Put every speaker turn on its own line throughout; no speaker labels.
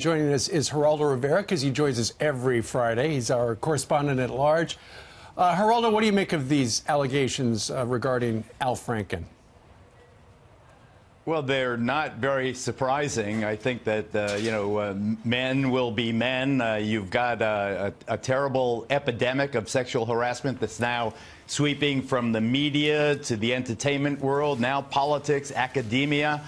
Joining us is Geraldo Rivera because he joins us every Friday. He's our correspondent at large. Geraldo, what do you make of these allegations regarding Al Franken?
Well, they're not very surprising. I think that, men will be men. You've got a terrible epidemic of sexual harassment that's now sweeping from the media to the entertainment world, now politics, academia.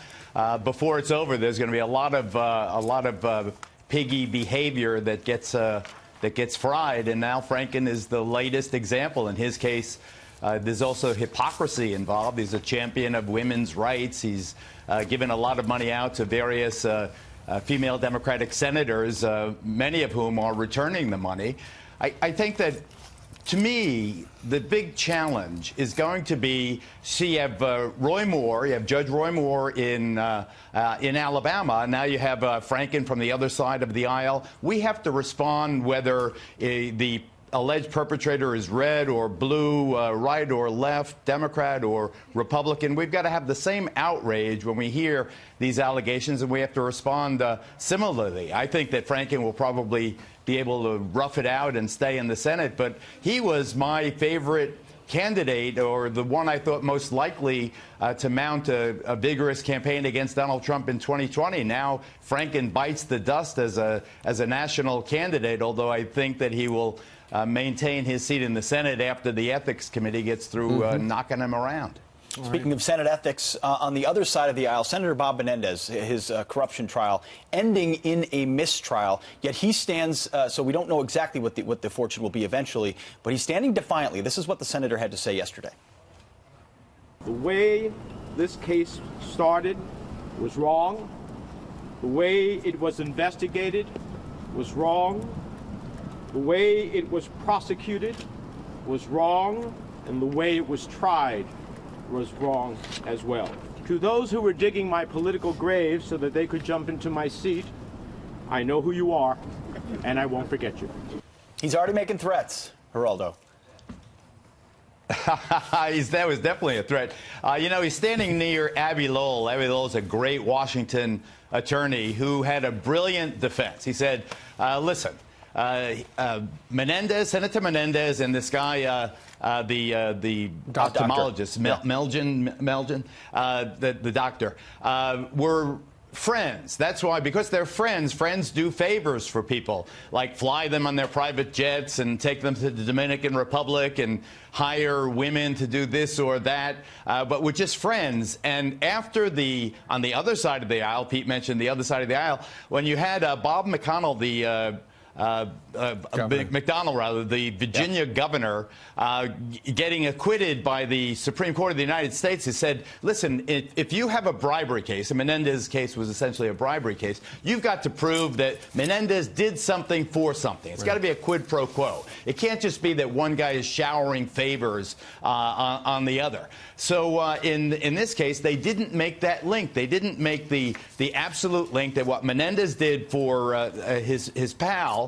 Before it's over, there's going to be a lot of piggy behavior that gets fried, and Al Franken is the latest example. In his case, there's also hypocrisy involved. He's a champion of women's rights. He's given a lot of money out to various female Democratic senators, many of whom are returning the money. I think that, to me, the big challenge is going to be, you have Roy Moore, you have Judge Roy Moore in Alabama. Now you have Franken from the other side of the aisle. We have to respond whether the alleged perpetrator is red or blue, right or left, Democrat or Republican. We've got to have the same outrage when we hear these allegations, and we have to respond similarly. I think that Franken will probably be able to rough it out and stay in the Senate, but he was my favorite candidate, or the one I thought most likely to mount a vigorous campaign against Donald Trump in 2020. Now Franken bites the dust as a national candidate, although I think that he will maintain his seat in the Senate after the Ethics Committee gets through knocking him around.
Speaking of Senate ethics, on the other side of the aisle, Senator Bob Menendez, his corruption trial ending in a mistrial, yet he stands, so we don't know exactly what the fortune will be eventually, but he's standing defiantly. This is what the senator had to say yesterday.
The way this case started was wrong. The way it was investigated was wrong. The way it was prosecuted was wrong, and the way it was tried was wrong as well. To those who were digging my political grave so that they could jump into my seat, I know who you are, and I won't forget you.
He's already making threats, Geraldo.
That was definitely a threat. He's standing near Abbe Lowell. Abbe Lowell is a great Washington attorney who had a brilliant defense. He said, listen, Menendez, Senator Menendez, and this guy, the ophthalmologist, Melgen, the doctor, were friends. That's why, because they're friends, friends do favors for people, like fly them on their private jets and take them to the Dominican Republic and hire women to do this or that, but we're just friends. And after on the other side of the aisle, Pete mentioned the other side of the aisle, when you had Bob McConnell, McDonnell, the Virginia governor, getting acquitted by the Supreme Court of the United States, has said, listen, if you have a bribery case, and Menendez's case was essentially a bribery case, you've got to prove that Menendez did something for something. It's got to be a quid pro quo. It can't just be that one guy is showering favors on the other. So in this case, they didn't make that link. They didn't make the absolute link that what Menendez did for his pal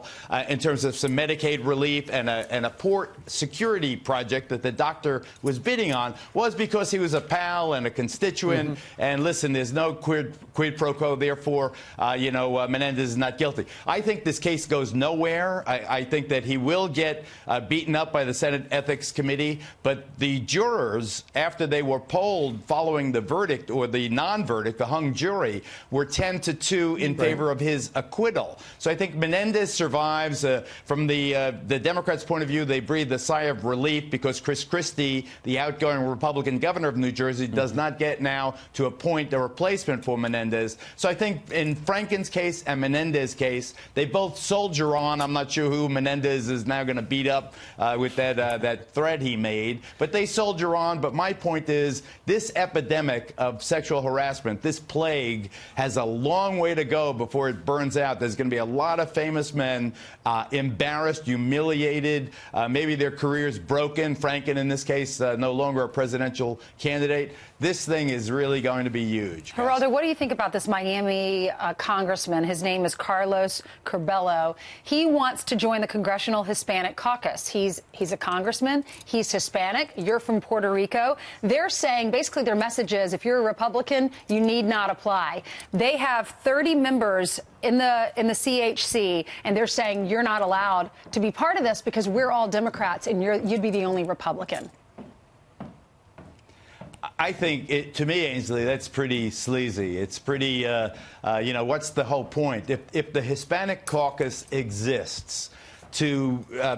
in terms of some Medicaid relief and a port security project that the doctor was bidding on was because he was a pal and a constituent. And listen, there's no quid pro quo. Therefore, Menendez is not guilty. I think this case goes nowhere. I think that he will get beaten up by the Senate Ethics Committee. But the jurors, after they were polled following the verdict or the non-verdict, the hung jury, were 10-2 in favor of his acquittal. So I think Menendez survives. From the Democrats' point of view, they breathe a sigh of relief because Chris Christie, the outgoing Republican governor of New Jersey, does not get now to appoint a replacement for Menendez. So I think in Franken's case and Menendez's case, they both soldier on. I'm not sure who Menendez is now going to beat up with that threat he made, but they soldier on. But my point is, this epidemic of sexual harassment, this plague, has a long way to go before it burns out. There's going to be a lot of famous men embarrassed, humiliated, maybe their careers broken. Franken, in this case, no longer a presidential candidate. This thing is really going to be huge.
Geraldo, what do you think about this Miami congressman? His name is Carlos Curbelo. He wants to join the Congressional Hispanic Caucus. He's a congressman. He's Hispanic. You're from Puerto Rico. They're saying, basically, their message is, if you're a Republican, you need not apply. They have 30 members in the CHC, and they're saying you're not allowed to be part of this because we're all Democrats and you'd be the only Republican.
I think, to me, Ainsley, that's pretty sleazy. It's pretty, you know, what's the whole point? If the Hispanic caucus exists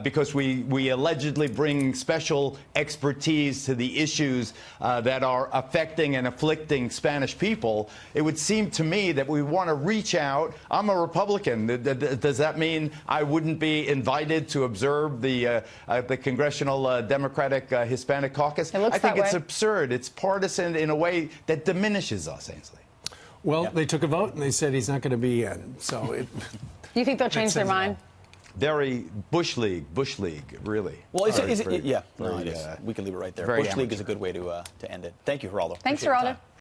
because we allegedly bring special expertise to the issues that are affecting and afflicting Spanish people, it would seem to me that we want to reach out. I'm a Republican. Does that mean I wouldn't be invited to observe the Congressional Democratic Hispanic Caucus? I think it's absurd. It's partisan in a way that diminishes us, Ainsley.
Well, they took a vote and they said he's not going to be in. So
You think they'll change their mind?
Very Bush League, really.
Well, is it? Yeah,
very,
no, it is. We can leave it right there.
Bush
League is a good way to end it. Thank you, Geraldo.
Thanks, Geraldo.